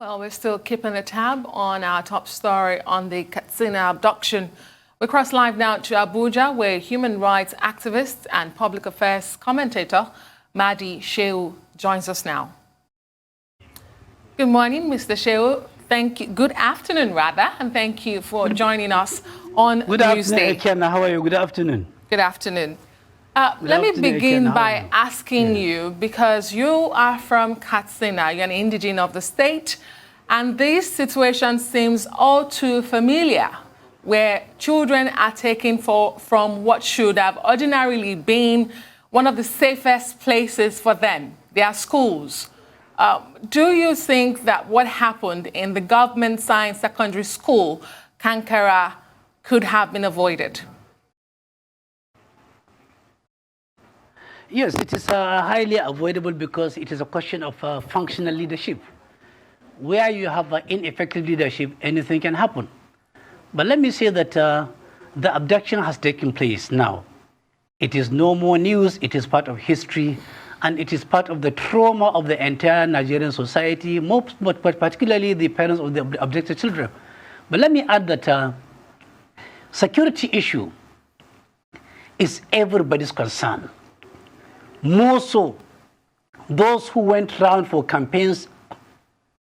Well, we're still keeping a tab on our top story on the Katsina abduction. We cross live now to Abuja, where human rights activist and public affairs commentator Mahdi Shehu joins us now. Good morning, Mr. Shehu. Thank you. Good afternoon, rather, and thank you for joining us on Good Newsday. afternoon, Ekena. How are you? Good afternoon. Good afternoon. Let me begin by asking you, because you are from Katsina, you're an indigene of the state, and this situation seems all too familiar, where children are taken from what should have ordinarily been one of the safest places for them, their schools. Do you think that what happened in the government science secondary school, Kankara, could have been avoided? Yes, it is highly avoidable because it is a question of functional leadership. Where you have ineffective leadership, anything can happen. But let me say that the abduction has taken place now. It is no more news, it is part of history, and it is part of the trauma of the entire Nigerian society, but particularly the parents of the abducted children. But let me add that security issue is everybody's concern. More so, those who went round for campaigns,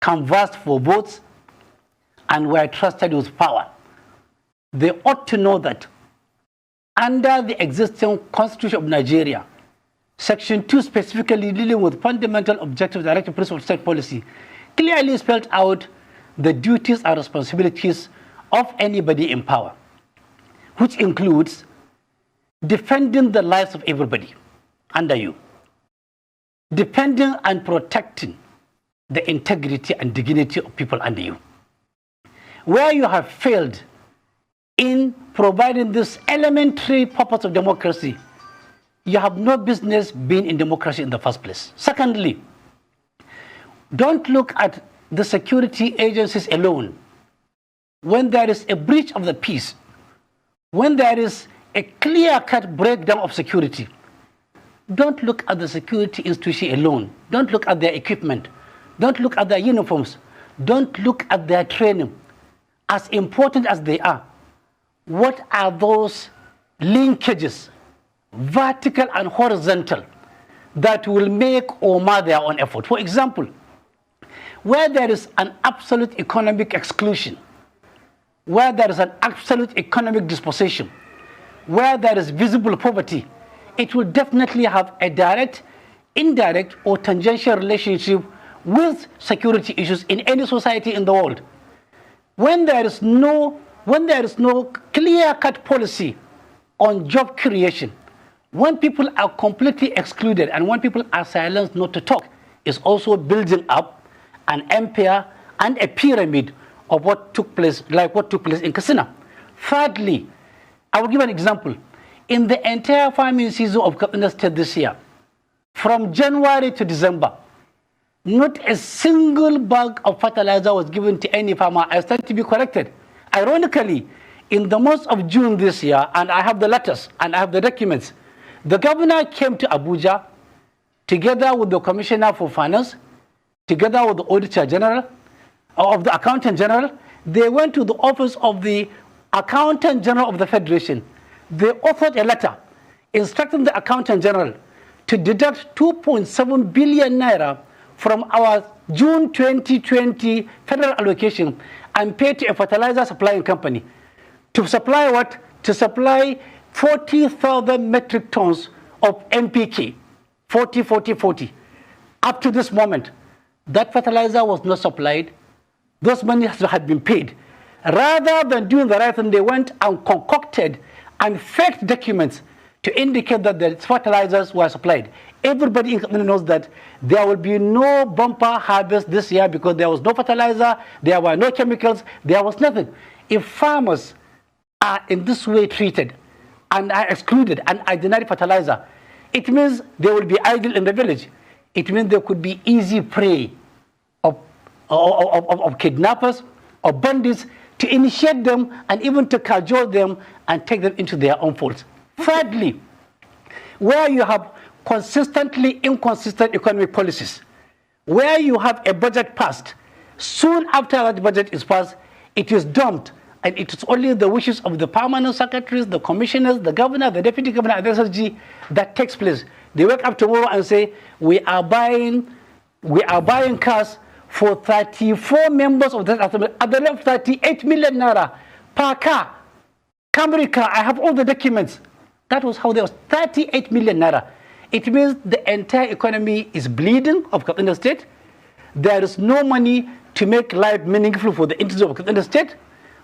canvassed for votes, and were trusted with power. They ought to know that under the existing Constitution of Nigeria, Section 2 specifically dealing with fundamental objectives, directive principles of state policy, clearly spelled out the duties and responsibilities of anybody in power, which includes defending the lives of everybody under you, defending and protecting the integrity and dignity of people under you. Where you have failed in providing this elementary purpose of democracy, you have no business being in democracy in the first place. Secondly, don't look at the security agencies alone. When there is a breach of the peace, when there is a clear-cut breakdown of security, don't look at the security institution alone. Don't look at their equipment. Don't look at their uniforms. Don't look at their training. As important as they are, what are those linkages, vertical and horizontal, that will make or mar their own effort? For example, where there is an absolute economic exclusion, where there is an absolute economic dispossession, where there is visible poverty, it will definitely have a direct, indirect, or tangential relationship with security issues in any society in the world. When there is no clear-cut policy on job creation, when people are completely excluded and when people are silenced not to talk, is also building up an empire and a pyramid of what took place, like what took place in Katsina. Thirdly, I will give an example. In the entire farming season of Katsina State this year, from January to December, not a single bag of fertilizer was given to any farmer. I stand to be corrected. Ironically, in the month of June this year, and I have the letters and I have the documents, the governor came to Abuja together with the Commissioner for Finance, together with the Auditor General, of the Accountant General. They went to the office of the Accountant General of the Federation. They authored a letter instructing the Accountant General to deduct 2.7 billion naira from our June 2020 federal allocation and pay to a fertilizer supplying company. To supply what? To supply 40,000 metric tons of NPK, 40. Up to this moment, that fertilizer was not supplied. Those monies had been paid. Rather than doing the right thing, they went and concocted and faked documents to indicate that the fertilizers were supplied. Everybody in Katsina knows that there will be no bumper harvest this year because there was no fertilizer, there were no chemicals, there was nothing. If farmers are in this way treated and are excluded and are denied fertilizer, it means they will be idle in the village. It means there could be easy prey of kidnappers, of bandits, to initiate them and even to cajole them and take them into their own folds. Thirdly, where you have consistently inconsistent economic policies, where you have a budget passed Soon after that budget is passed, it is dumped. And it is only the wishes of the permanent secretaries, the commissioners, the governor, the deputy governor, and the SSG that takes place. They wake up tomorrow and say, we are buying cars for 34 members of that assembly at the rate of 38 million naira per car. Camry car, I have all the documents. That was how there was 38 million naira. It means the entire economy is bleeding of Katsina State. There is no money to make life meaningful for the integers of Katsina State.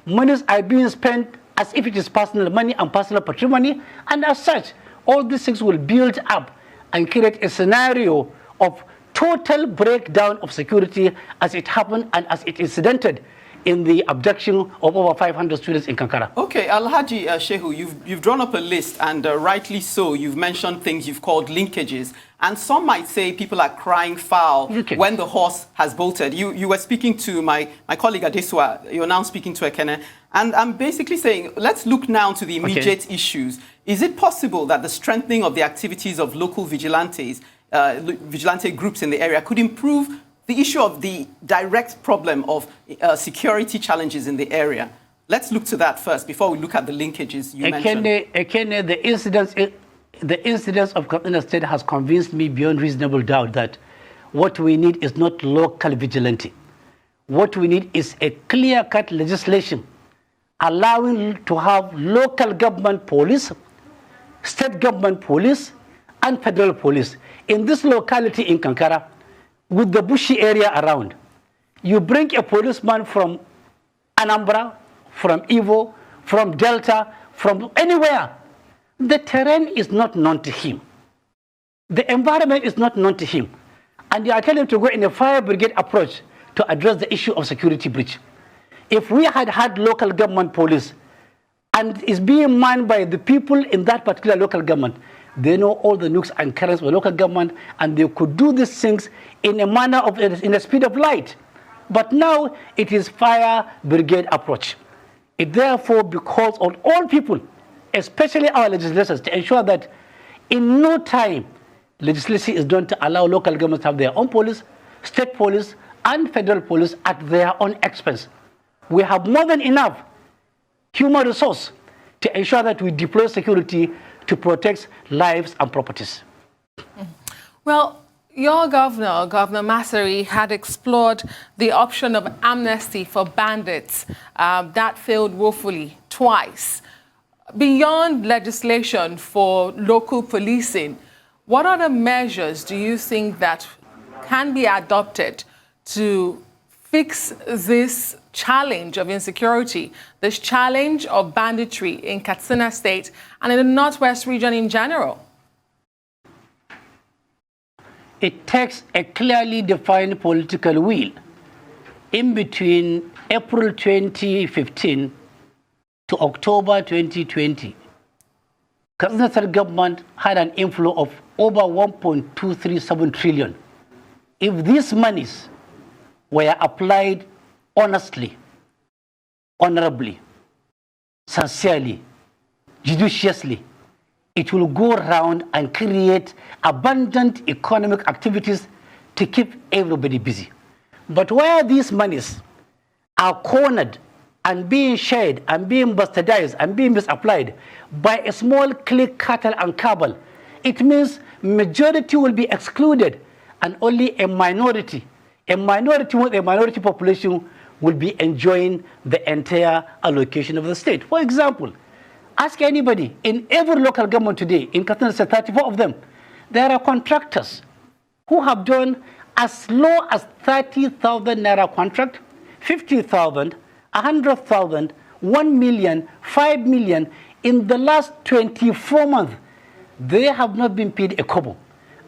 Monies are being spent as if it is personal money and personal patrimony, and as such, all these things will build up and create a scenario of total breakdown of security as it happened and as it incidented in the abduction of over 500 students in Kankara. Okay, Alhaji Shehu, you've drawn up a list, and rightly so. You've mentioned things you've called linkages, and some might say people are crying foul when the horse has bolted. You were speaking to my colleague Adeswa, you're now speaking to Ekene, and I'm basically saying, let's look now to the immediate issues. Is it possible that the strengthening of the activities of local vigilantes, vigilante groups in the area could improve the issue of the direct problem of security challenges in the area? Let's look to that first before we look at the linkages you mentioned. Ekene, the incidents of Katsina State has convinced me beyond reasonable doubt that what we need is not local vigilante. What we need is a clear-cut legislation allowing to have local government police, state government police, and federal police. In this locality in Kankara, with the bushy area around, you bring a policeman from Anambra, from Ivo, from Delta, from anywhere. The terrain is not known to him. The environment is not known to him. And you are telling him to go in a fire brigade approach to address the issue of security breach. If we had had local government police and is being manned by the people in that particular local government, they know all the nooks and crannies of the local government, and they could do these things in a manner of, in the speed of light. But now it is fire brigade approach. It therefore calls on all people, especially our legislators, to ensure that in no time legislation is done to allow local governments to have their own police, state police, and federal police at their own expense. We have more than enough human resource to ensure that we deploy security to protect lives and properties. Well, your governor, Governor Masari, had explored the option of amnesty for bandits. That failed woefully twice. Beyond legislation for local policing, what other measures do you think that can be adopted to fix this challenge of insecurity, this challenge of banditry in Katsina State and in the Northwest region in general? It takes a clearly defined political will. In between April 2015 to October 2020, Katsina State government had an inflow of over 1.237 trillion. If these monies were applied honestly, honorably, sincerely, judiciously, it will go around and create abundant economic activities to keep everybody busy. But where these monies are cornered and being shared and being bastardized and being misapplied by a small clique, cartel, and cabal, it means majority will be excluded and only a minority with a minority population will be enjoying the entire allocation of the state. For example, ask anybody in every local government today, in Katsina State, 34 of them, there are contractors who have done as low as 30,000 naira contract, 50,000, 100,000, 1 million, 5 million. In the last 24 months, they have not been paid a kobo.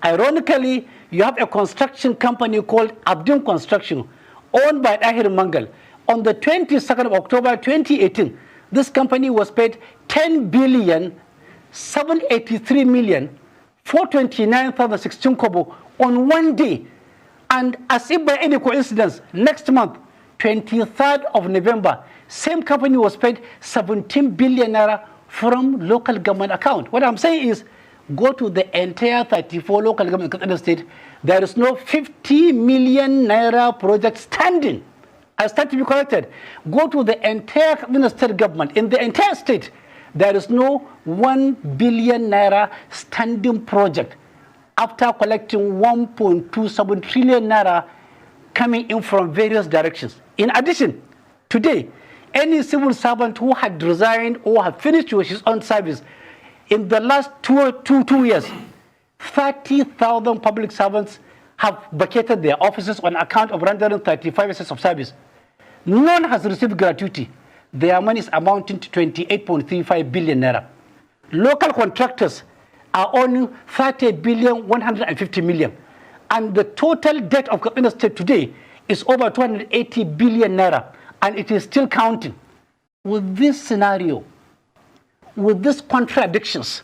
Ironically, you have a construction company called Abdum Construction, owned by Ahir Mangal. On the 22nd of October 2018, this company was paid 10 billion 783 million 429,016 kobo on one day. And as if by any coincidence, next month, 23rd of November, same company was paid 17 billion naira from local government account. What I'm saying is, go to the entire 34 local governments in the state, there is no 50 million naira project standing I stand to be corrected. Go to the entire state government. In the entire state, there is no 1 billion naira standing project after collecting 1.27 trillion naira coming in from various directions. In addition, today, any civil servant who had resigned or had finished with his own service in the last two years, 30,000 public servants have vacated their offices on account of rendering 35 years of service. None has received gratuity. Their money is amounting to 28.35 billion naira. Local contractors are owning 30,150 million. And the total debt of Katsina State today is over 280 billion naira. And it is still counting. With this scenario, with these contradictions,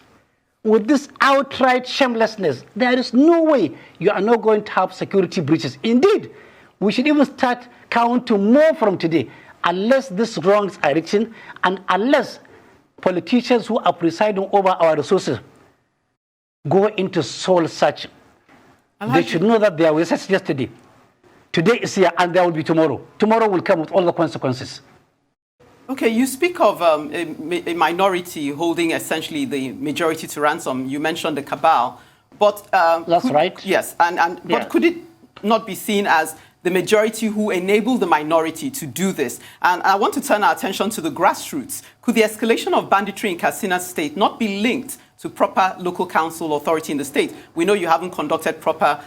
with this outright shamelessness, there is no way you are not going to have security breaches. Indeed, we should even start counting more from today, unless these wrongs are written and unless politicians who are presiding over our resources go into soul searching. They should know that there was yesterday. Today is here and there will be tomorrow. Tomorrow will come with all the consequences. Okay, you speak of a minority holding essentially the majority to ransom. You mentioned the cabal, but that's right. Yes, but could it not be seen as the majority who enable the minority to do this? And I want to turn our attention to the grassroots. Could the escalation of banditry in Katsina State not be linked to proper local council authority in the state? We know you haven't conducted proper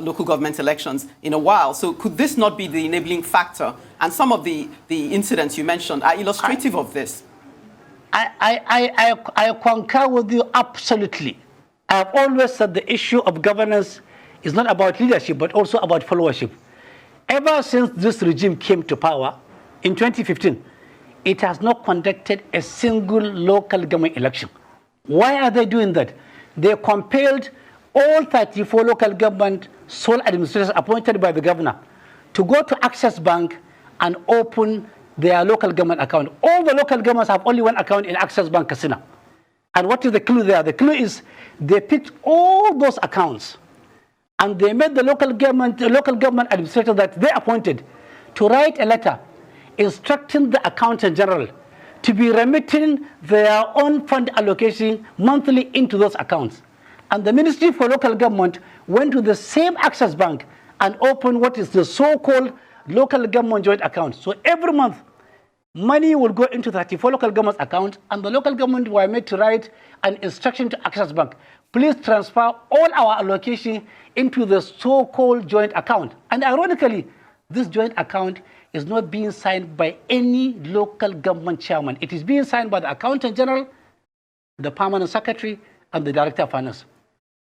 local government elections in a while. So could this not be the enabling factor? And some of the incidents you mentioned are illustrative of this. I concur with you absolutely. I have always said the issue of governance is not about leadership, but also about followership. Ever since this regime came to power in 2015, it has not conducted a single local government election. Why are they doing that? They compelled all 34 local government sole administrators appointed by the governor to go to Access Bank and open their local government account. All the local governments have only one account in Access Bank Katsina. And what is the clue there? The clue is they picked all those accounts and they made the local government administrator that they appointed to write a letter instructing the accountant general to be remitting their own fund allocation monthly into those accounts. And the Ministry for Local Government went to the same Access Bank and opened what is the so-called local government joint account. So every month, money will go into 34 local government accounts, and the local government were made to write an instruction to Access Bank. Please transfer all our allocation into the so-called joint account. And ironically, this joint account is not being signed by any local government chairman. It is being signed by the accountant general, the permanent secretary, and the director of finance.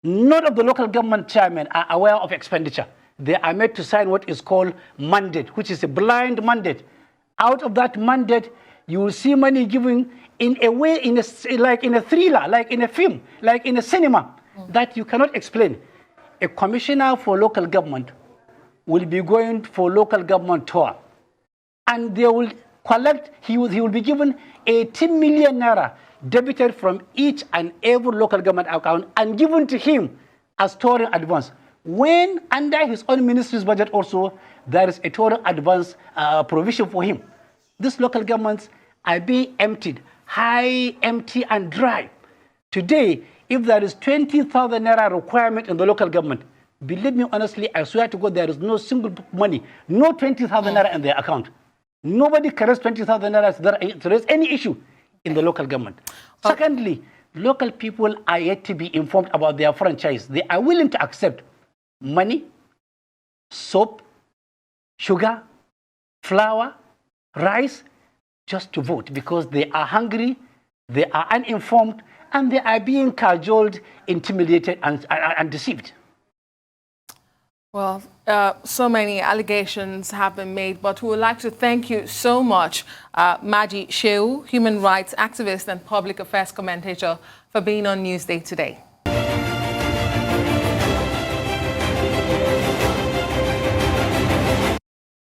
None of the local government chairmen are aware of expenditure. They are made to sign what is called mandate, which is a blind mandate. Out of that mandate, you will see money given in a way, like in a thriller, like in a film, like in a cinema, that you cannot explain. A commissioner for local government will be going for local government tour, and they will collect, he will be given 18 million naira debited from each and every local government account and given to him as touring advance. When under his own ministry's budget also, there is a touring advance provision for him. These local governments are being emptied, high, empty, and dry. Today, if there is 20,000 naira requirement in the local government, believe me honestly, I swear to God, there is no single money, no 20,000 naira in their account. Nobody carries 20,000 naira to raise any issue in the local government. Secondly, local people are yet to be informed about their franchise. They are willing to accept money, soap, sugar, flour, rice, just to vote because they are hungry, they are uninformed, and they are being cajoled, intimidated, and deceived. Well, so many allegations have been made, but we would like to thank you so much, Mahdi Shehu, human rights activist and public affairs commentator, for being on Newsday today.